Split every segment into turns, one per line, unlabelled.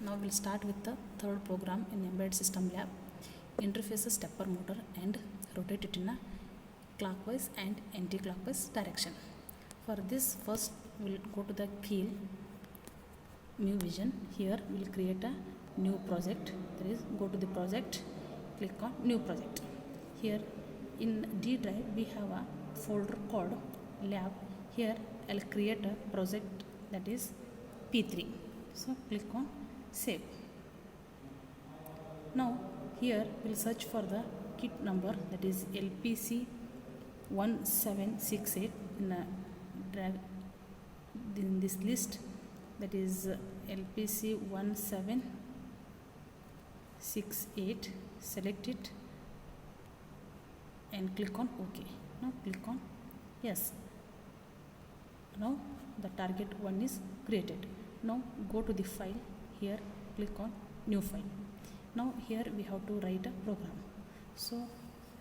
Now we'll start with the third program in Embedded System Lab. Interface a stepper motor and rotate it in a clockwise and anti-clockwise direction. For this, first we'll go to the field, new vision. Here we'll create a new project. That is, go to the project, click on new project. Here in D drive we have a folder called lab. Here I'll create a project that is P3. So click on save. Now here we'll search for the kit number, that is LPC 1768 in this list, that is LPC 1768. Select it and click on OK. Now click on yes. Now the target one is created. Now go to the file. Here click on new file. Now here we have to write a program. So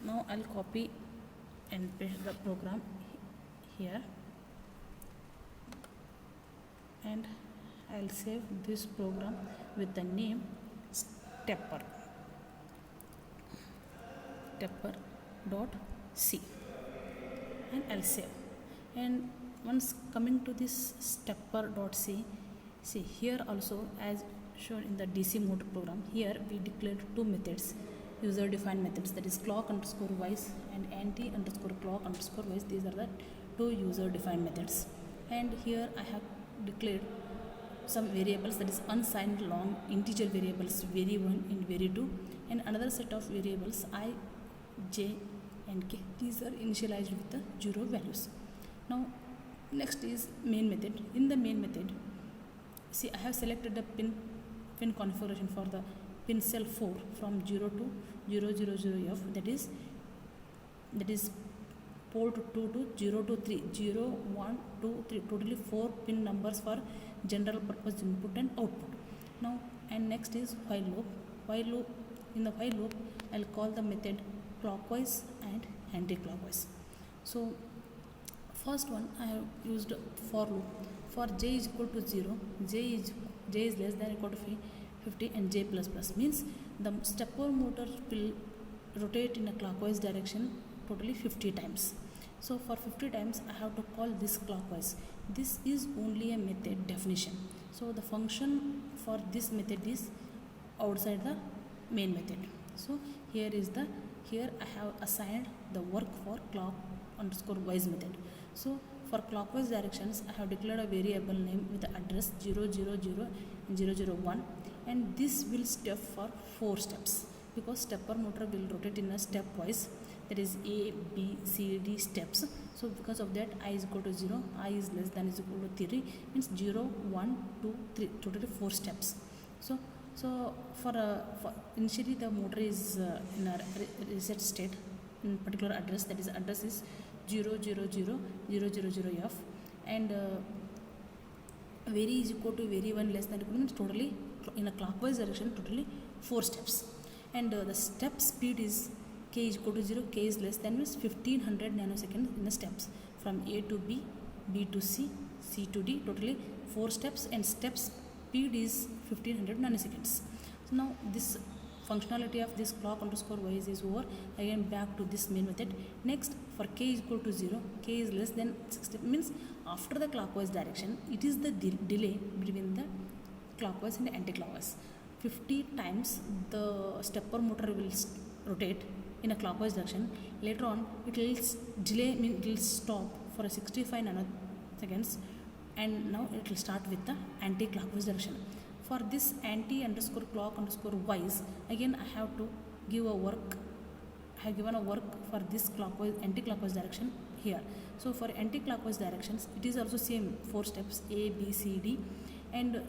now I'll copy and paste the program here, and I'll save this program with the name stepper.c, and I'll save. And once coming to this stepper.c, see here also, as shown in the DC motor program, here we declared two methods, user defined methods, that is clock underscore wise and anti underscore clock underscore wise. These are the two user defined methods. And here I have declared some variables, that is unsigned long integer variables, var1 and var2, and another set of variables I, j and k. These are initialized with the 0 values. Now next is main method. In the main method, see, I have selected the pin configuration for the pin cell 4 from 0 to 000F, that is port 2 to 0 to 3, 0, 1, 2, 3, totally 4 pin numbers for general purpose input and output. Now, and next is while loop. In the while loop, I'll call the method clockwise and anti-clockwise. So first one, I have used for loop. For j is equal to 0, j is less than or equal to 50, and j plus plus, means the stepper motor will rotate in a clockwise direction totally 50 times. So for 50 times I have to call this clockwise. This is only a method definition. So the function for this method is outside the main method. So here I have assigned the work for clock underscore wise method. So for clockwise directions, I have declared a variable name with the address 000 and 001, and this will step for 4 steps, because stepper motor will rotate in a stepwise, that is A, B, C, D steps. So because of that, I is equal to 0, I is less than is equal to 3, means 0, 1, 2, 3, totally 4 steps. So for initially the motor is in a reset state in particular address, that is address is 000F, and vary is equal to vary1 less than equal to, means totally in a clockwise direction totally 4 steps. And the step speed is k is equal to 0, k is less than, means 1500 nanoseconds in the steps from A to B, B to C, C to D, totally 4 steps, and step speed is 1500 nanoseconds. So now this functionality of this clock underscore wise is over. Again back to this main method. Next, for k is equal to 0, k is less than 60, means after the clockwise direction, it is the delay between the clockwise and anti-clockwise. 50 times the stepper motor will rotate in a clockwise direction. Later on it will delay, means it will stop for a 65 nanoseconds, and now it will start with the anti-clockwise direction. For this anti underscore clock underscore wise, again I have to give a work. I have given a work for this clockwise anti-clockwise direction here. So for anti-clockwise directions, it is also same 4 steps, A, B, C, D, and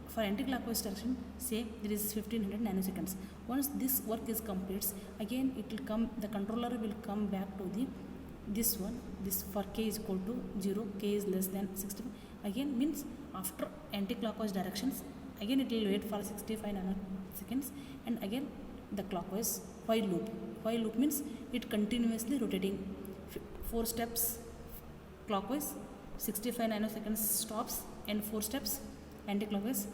for anti-clockwise direction, say there is 1500 nanoseconds. Once this work is completes, again it will come, the controller will come back to the this one, this for k is equal to 0, k is less than 60, again means after anti-clockwise directions, again it will wait for 65 nanoseconds, and again the clockwise while loop. While loop means it continuously rotating 4 steps clockwise, 65 nanoseconds stops, and 4 steps anti-clockwise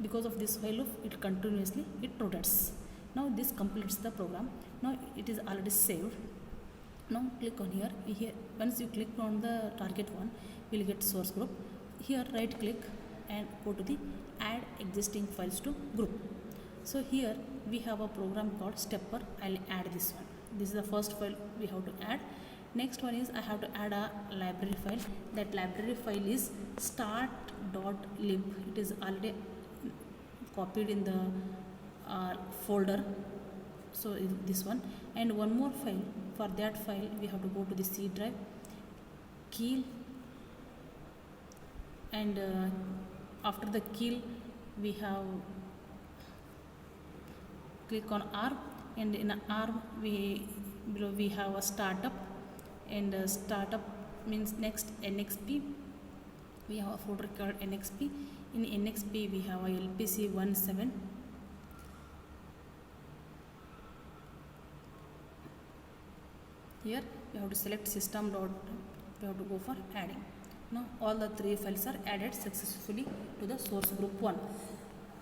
because of this while loop it continuously it rotates. Now this completes the program. Now it is already saved. Now click on here once you click on the target one, we'll get source group. Here right click and go to the add existing files to group. So here we have a program called stepper. I'll add this one. This is the first file we have to add. Next one is I have to add a library file. That library file is start.lib. It is already copied in the folder, so this one. And one more file. For that file we have to go to the C drive, kill, and after the kill we have click on ARM, and in ARM below we have a startup, and startup means next NXP. We have a folder called NXP. In NXP we have a LPC17. Here we have to select system dot, we have to go for adding. Now all the three files are added successfully to the source group 1.